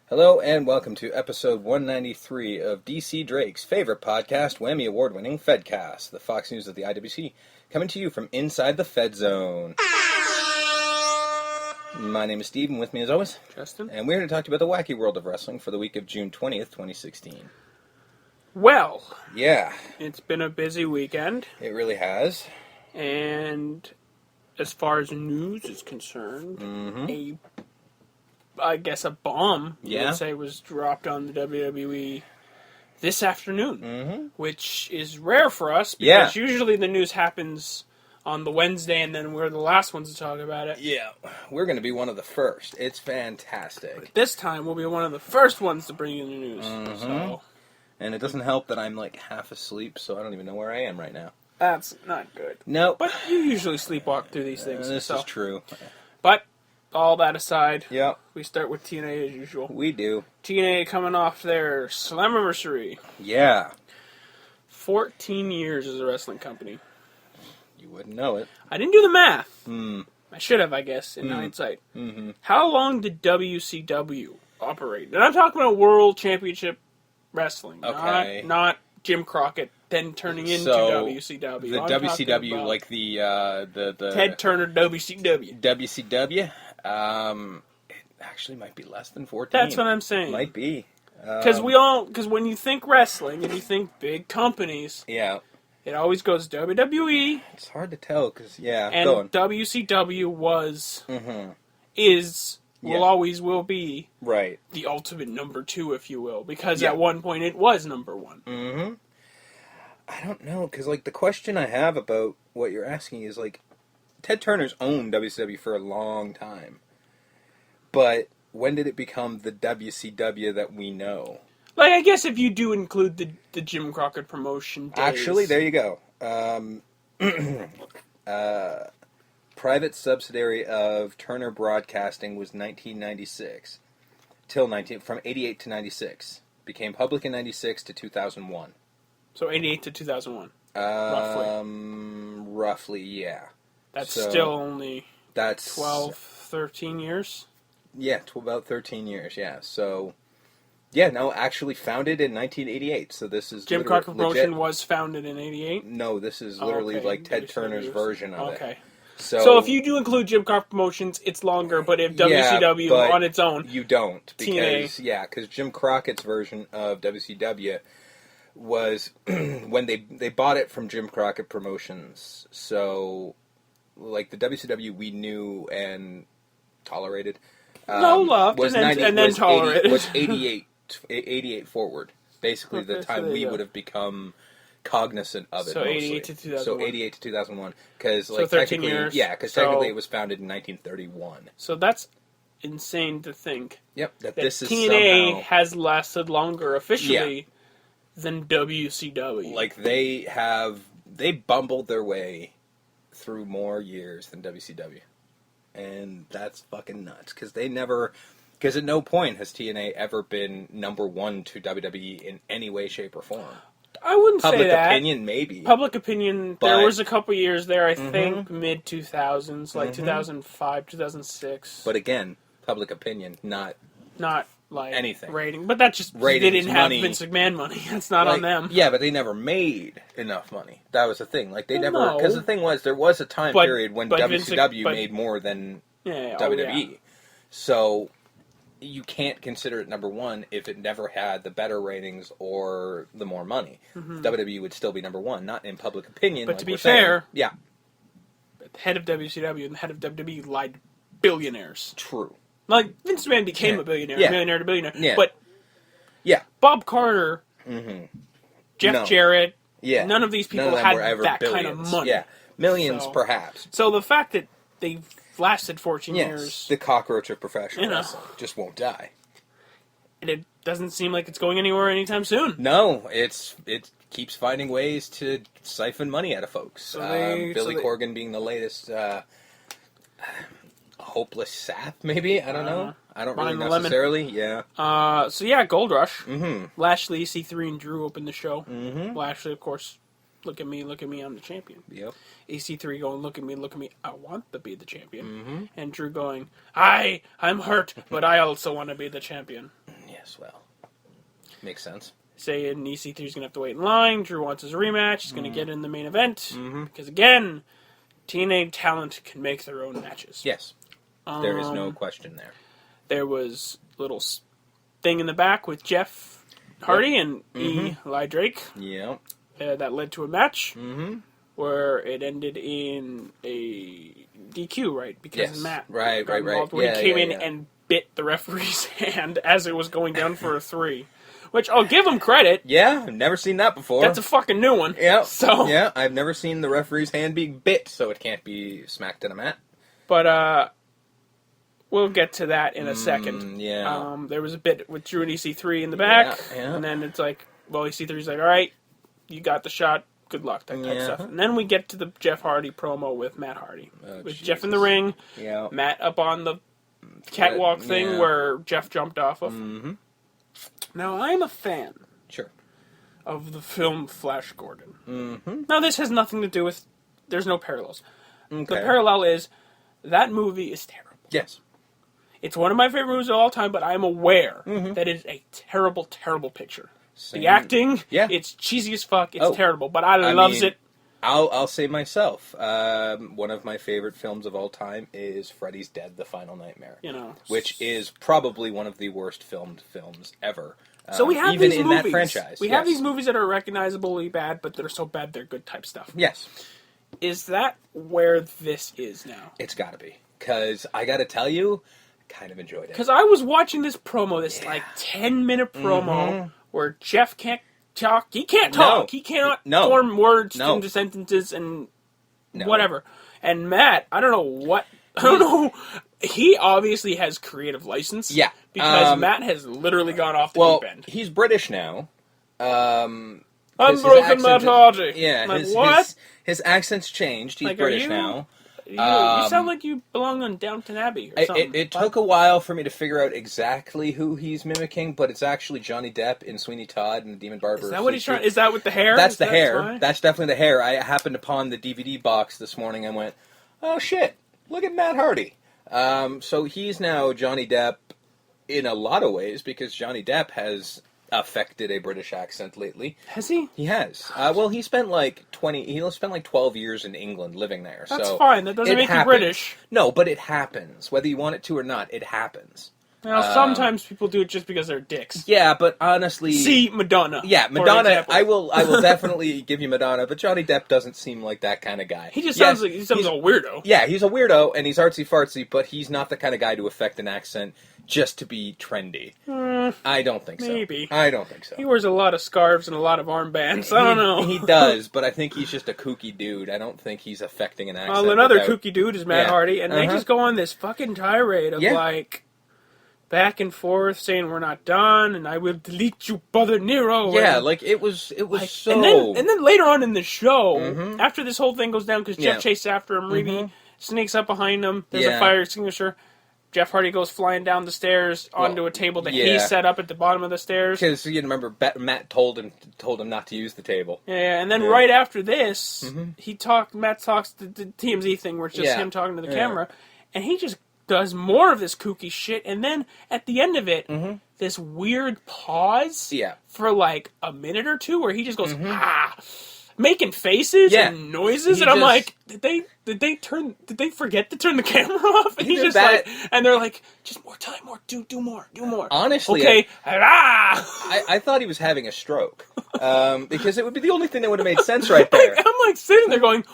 Hello and welcome to episode 193 of DC Drake's favorite podcast, Whammy Award-winning Fedcast, the Fox News of the IWC, coming to you from inside the Fed Zone. My name is Steve, and with me as always, Justin. And we're here to talk to you about the wacky world of wrestling for the week of June 20th, 2016. Well, Yeah, it's been a busy weekend, it really has. and as far as news is concerned, I guess a bomb, you would say, was dropped on the WWE this afternoon, which is rare for us, because usually the news happens on the Wednesday, and then we're the last ones to talk about it. Yeah, we're going to be one of the first. It's fantastic. But this time, we'll be one of the first ones to bring you the news. So. And it doesn't help that I'm like half asleep, so I don't even know where I am right now. That's not good. Nope. But you usually sleepwalk through these things. This is true. But, all that aside, Yep. we start with TNA as usual. We do. TNA coming off their Slammiversary. Yeah. 14 years as a wrestling company. You wouldn't know it. I didn't do the math. I should have, I guess, in hindsight. How long did WCW operate? And I'm talking about World Championship Wrestling. Okay. Not Jim Crockett, then turning into WCW. The WCW, like the Ted Turner WCW. WCW, it actually might be less than 14. That's what I'm saying. Might be. Because when you think wrestling and you think big companies, yeah, it always goes WWE. It's hard to tell because and WCW always will be right, the ultimate number 2, if you will, because at one point it was number 1. I don't know, because like the question I have about what you're asking is like, Ted Turner's owned WCW for a long time, but when did it become the WCW that we know? Like, I guess if you do include the Jim Crockett promotion days. Actually, there you go. Private subsidiary of Turner Broadcasting was 1996 from 88 to 96. Became public in 96 to 2001. So 88 to 2001. Roughly, yeah. That's still only 12, 13 years? Yeah, about 13 years, yeah. So, yeah, no, actually founded in 1988. So this is Jim Crockett Promotion was founded in 88? No, this is literally like Ted Turner's version of it. Okay. So if you do include Jim Crockett Promotions, it's longer, but if WCW on its own... You don't, because, TNA. Because Jim Crockett's version of WCW was when they bought it from Jim Crockett Promotions. So, like, the WCW we knew and tolerated... loved and then tolerated. Was 88 forward. Basically, the time we would have become cognizant of it. So mostly. 88 to 2001. So 88 to 2001, because like 13 years. Yeah, because technically it was founded in 1931. So that's insane to think. Yep, that this is TNA somehow has lasted longer officially than WCW. Like they bumbled their way through more years than WCW, and that's fucking nuts. Because at no point has TNA ever been number 1 to WWE in any way, shape, or form. I wouldn't say that. Public opinion, maybe. Public opinion, there was a couple years there, I think, mid-2000s, like 2005, 2006. But again, public opinion, not like anything. Rating. But that's just, they didn't have Vince McMahon money. That's not on them. Yeah, but they never made enough money. That was the thing. Like, they never... Because the thing was, there was a time period when WCW made more than WWE. Yeah. So... You can't consider it number 1 if it never had the better ratings or the more money. WWE would still be number 1, not in public opinion. But like to be fair, the head of WCW and the head of WWE lied to billionaires. True. Like, Vince McMahon became a billionaire, millionaire to billionaire. Yeah. But Bob Carter, Jeff Jarrett, none of these people had that kind of money. Yeah, millions perhaps. So the fact that they've lasted 14 years. The cockroach of professional wrestling just won't die. And it doesn't seem like it's going anywhere anytime soon. No, it keeps finding ways to siphon money out of folks. Billy Corgan being the latest hopeless sap, maybe? I don't know. I don't really necessarily. Yeah. Gold Rush. Lashley, EC3, and Drew opened the show. Lashley, of course, look at me, I'm the champion. Yep. EC3 going, look at me, I want to be the champion. And Drew going, I'm hurt, but I also want to be the champion. Yes, well, makes sense. Saying EC3's going to have to wait in line. Drew wants his rematch. He's going to get in the main event. Because, again, TNA talent can make their own matches. Yes. There is no question there. There was a little thing in the back with Jeff Hardy and Eli Drake. Yeah. That led to a match where it ended in a DQ, right? Because Matt right. Where he came in and bit the referee's hand as it was going down for a 3. Which, I'll give him credit. Yeah, I've never seen that before. That's a fucking new one. Yeah. So. Yeah, I've never seen the referee's hand being bit, so it can't be smacked in a mat. But, we'll get to that in a second. Yeah. There was a bit with Drew and EC3 in the back. Yeah. And then it's like, well, EC3's like, alright, you got the shot. Good luck, that type of stuff. And then we get to the Jeff Hardy promo with Matt Hardy. With Jeff in the ring. Yeah. Matt up on the catwalk thing where Jeff jumped off of. Now, I'm a fan of the film Flash Gordon. Now, this has nothing to do with... There's no parallels. Okay. The parallel is that movie is terrible. Yes. It's one of my favorite movies of all time, but I'm aware that it is a terrible, terrible picture. Same. The acting, it's cheesy as fuck, it's terrible, but I loves it. I'll say myself, one of my favorite films of all time is Freddy's Dead, The Final Nightmare. Which is probably one of the worst filmed films ever. So we have even these in movies. That franchise. We have these movies that are recognizably bad, but that are so bad they're good type stuff. Yes. Is that where this is now? It's gotta be. Because I gotta tell you, I kind of enjoyed it. Because I was watching this promo, this 10-minute promo, where Jeff can't talk. He can't talk. No. He cannot form words into sentences and whatever. And Matt, I don't know. He obviously has creative license. Yeah. Because Matt has literally gone off the deep end. He's British now. Unbroken Matt Hardy. Yeah. What? His accent's changed. He's British now. You sound like you belong on Downton Abbey or something. It took a while for me to figure out exactly who he's mimicking, but it's actually Johnny Depp in Sweeney Todd and the Demon Barber. Is that what he's trying? Is that with the hair? That's the hair. Why? That's definitely the hair. I happened upon the DVD box this morning and went, oh shit, look at Matt Hardy. So he's now Johnny Depp in a lot of ways because Johnny Depp has affected a British accent lately. Has he? He has. Well, he spent like 12 years in England living there. That's fine. That doesn't make you British. No, but it happens. Whether you want it to or not, it happens. Now, sometimes people do it just because they're dicks. Yeah, but honestly... See Madonna. Yeah, Madonna, I will definitely give you Madonna, but Johnny Depp doesn't seem like that kind of guy. He just sounds like a weirdo. Yeah, he's a weirdo, and he's artsy-fartsy, but he's not the kind of guy to affect an accent just to be trendy. I don't think so. Maybe. I don't think so. He wears a lot of scarves and a lot of armbands. I don't know. He does, but I think he's just a kooky dude. I don't think he's affecting an accent. Well, another kooky dude is Matt Hardy, and they just go on this fucking tirade of back and forth saying we're not done, and I will delete you, Brother Nero. Yeah, it was so... And then later on in the show, after this whole thing goes down, because Jeff chases after him, Reeby sneaks up behind him, there's a fire extinguisher, Jeff Hardy goes flying down the stairs onto a table that he set up at the bottom of the stairs. Because, you remember, Matt told him not to use the table. Yeah, and then right after this, Matt talks the TMZ thing, where it's just him talking to the camera, and he just does more of this kooky shit, and then at the end of it, this weird pause for like a minute or two, where he just goes making faces and noises, and I'm like, did they forget to turn the camera off? And he's just and they're like, just more time, do more. Honestly, okay, I thought he was having a stroke, because it would be the only thing that would have made sense right there. I'm like sitting there going,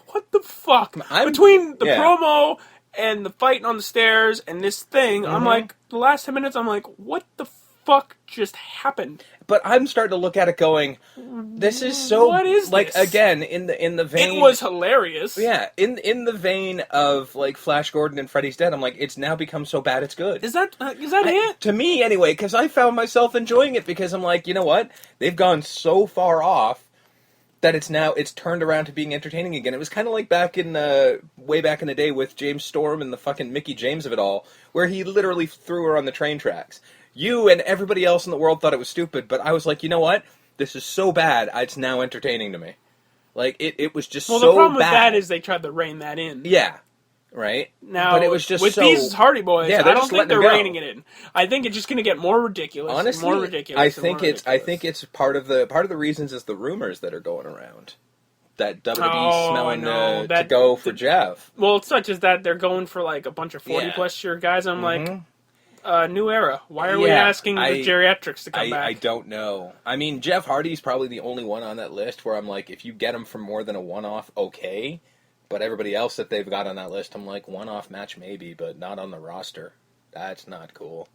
what the fuck? Between the promo and the fighting on the stairs and this thing, I'm like, the last 10 minutes, I'm like, what the fuck just happened? But I'm starting to look at it going, this is so... What is this? Again, in the vein... It was hilarious. Yeah, in the vein of, Flash Gordon and Freddy's Dead, I'm like, it's now become so bad it's good. Is that it? To me, anyway, because I found myself enjoying it, because I'm like, you know what? They've gone so far off that it's turned around to being entertaining again. It was kind of like way back in the day with James Storm and the fucking Mickey James of it all, where he literally threw her on the train tracks. You and everybody else in the world thought it was stupid, but I was like, you know what? This is so bad, it's now entertaining to me. It was just so bad. Well, the problem with that is they tried to rein that in. Yeah. Right? Now, but it was just with these Hardy Boys, I don't think they're reining it in. I think it's just going to get more ridiculous. Honestly, more ridiculous. I think it's part of the reasons is the rumors that are going around. That WWE's smelling to go for Jeff. Well, it's not just that. They're going for like a bunch of 40-plus year guys. I'm like, new era. Why are we asking the geriatrics to come back? I don't know. I mean, Jeff Hardy's probably the only one on that list where I'm like, if you get him for more than a one-off, okay. But everybody else that they've got on that list, I'm like, one-off match maybe, but not on the roster. That's not cool.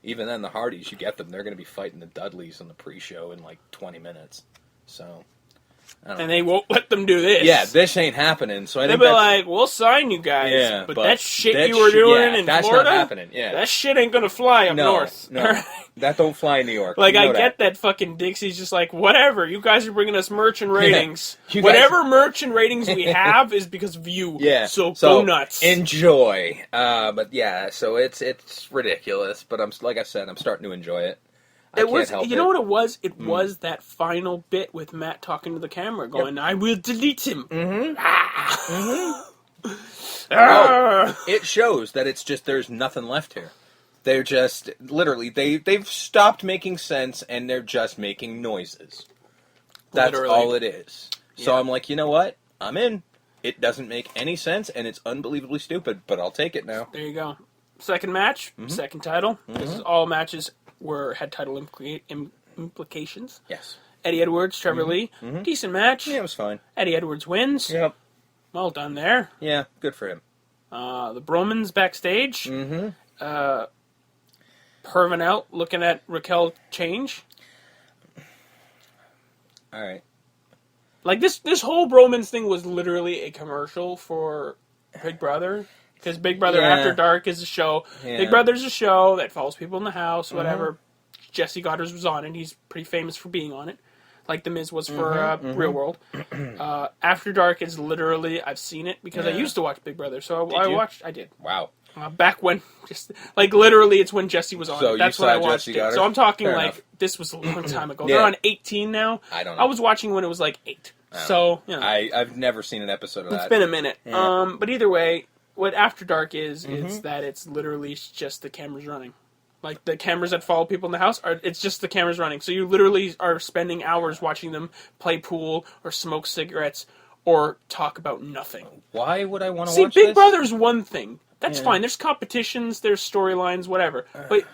Even then, the Hardys, you get them, they're going to be fighting the Dudleys in the pre-show in like 20 minutes. So... And they won't let them do this. Yeah, this ain't happening. So I think they'll be like, "We'll sign you guys, but that shit you were doing in that's Florida, not happening. Yeah, that shit ain't gonna fly up north. No, that don't fly in New York. Like I get that fucking Dixie's just like, whatever. You guys are bringing us merch and ratings. Whatever merch and ratings we have is because of you. Yeah, so go nuts. Enjoy. But yeah, so it's ridiculous. But like I said, I'm starting to enjoy it. It was, you know what it was? It was that final bit with Matt talking to the camera, going, "I will delete him." It shows that it's just there's nothing left here. They're just literally they've stopped making sense and they're just making noises. That's all it is. So I'm like, you know what? I'm in. It doesn't make any sense and it's unbelievably stupid, but I'll take it now. There you go. Second match, second title. This is all matches. Had title implications. Yes. Eddie Edwards, Trevor Lee. Decent match. Yeah, it was fine. Eddie Edwards wins. Yep. Well done there. Yeah, good for him. The Bromans backstage. Pervin out looking at Raquel change. Alright. Like, this whole Bromans thing was literally a commercial for Big Brother. Because Big Brother After Dark is a show. Yeah. Big Brother's a show that follows people in the house, whatever. Jesse Goddard was on it. He's pretty famous for being on it. Like The Miz was for Real World. After Dark is literally, I've seen it because I used to watch Big Brother. So I did. Wow. Back when, just like literally it's when Jesse was on it. That's when I watched it. So I'm talking this was a long time ago. They're on 18 now. I don't know. I was watching when it was like 8. So, you know. I've never seen an episode of that. It's been a minute. Yeah. But either way, what After Dark is that it's literally just the cameras running. Like, the cameras that follow people in the house, it's just the cameras running. So you literally are spending hours watching them play pool or smoke cigarettes or talk about nothing. Why would I want to watch this? See, Big Brother's one thing. That's fine. There's competitions, there's storylines, whatever. But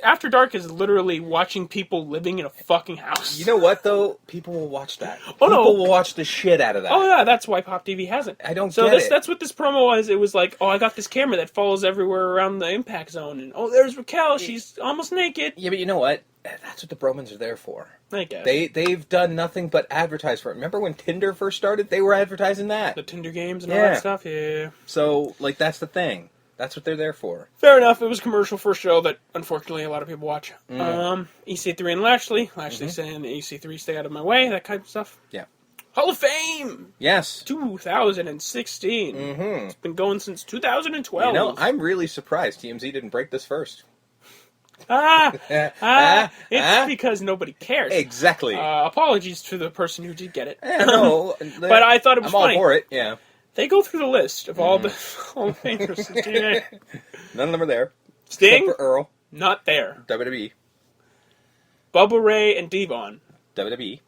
After Dark is literally watching people living in a fucking house. You know what, though? People will watch that. People will watch the shit out of that. Oh, yeah, that's why Pop TV has it. I don't get it. That's what this promo was. It was like, I got this camera that follows everywhere around the impact zone. And, there's Raquel. She's almost naked. Yeah, but you know what? That's what the Bromans are there for. I guess. They've done nothing but advertise for it. Remember when Tinder first started? They were advertising that. The Tinder games and all that stuff? Yeah. So, that's the thing. That's what they're there for. Fair enough. It was a commercial for a show that, unfortunately, a lot of people watch. EC3 and Lashley. Lashley saying EC3 stay out of my way, that kind of stuff. Yeah. Hall of Fame! Yes. 2016. It's been going since 2012. I'm really surprised TMZ didn't break this first. It's because nobody cares. Exactly. Apologies to the person who did get it. No, but I thought it was funny. I'm all for it, yeah. They go through the list of all the Hall of Famers since TNA. None of them are there. Sting? Except for Earl. Not there. WWE. Bubba Ray and Devon. WWE.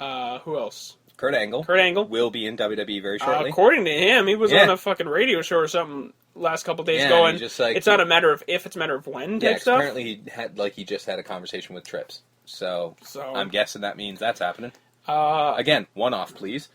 Who else? Kurt Angle. Kurt Angle. Will be in WWE very shortly. According to him, he was on a fucking radio show or something last couple days going, it's not a matter of if, it's a matter of when type stuff. Apparently he just had a conversation with Trips. So I'm guessing that means that's happening. Again, one-off, please.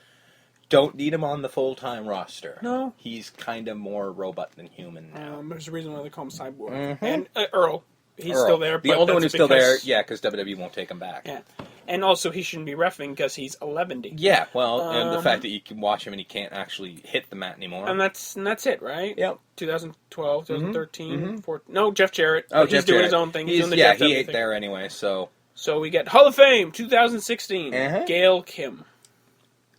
Don't need him on the full-time roster. No. He's kind of more robot than human now. There's a reason why they call him Cyborg. And Earl. He's still there. The only one who's still there, because WWE won't take him back. Yeah. And also, he shouldn't be reffing because he's 11. Yeah, well, and the fact that you can watch him and he can't actually hit the mat anymore. And that's it, right? Yep. 2012, 2013, 14. No, Jeff Jarrett. He's doing his own thing. He's doing the Jeff he ain't there anyway, so... So we get Hall of Fame, 2016, Gail Kim.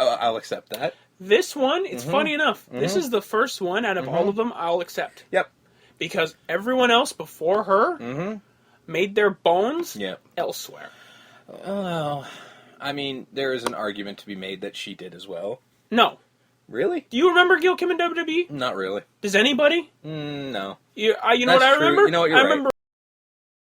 I'll accept that. This one, it's funny enough. This is the first one out of all of them I'll accept. Yep. Because everyone else before her made their bones elsewhere. Well, I mean, there is an argument to be made that she did as well. No. Really? Do you remember Gil Kim in WWE? Not really. Does anybody? No. You know what I remember? You know what, you're I right. remember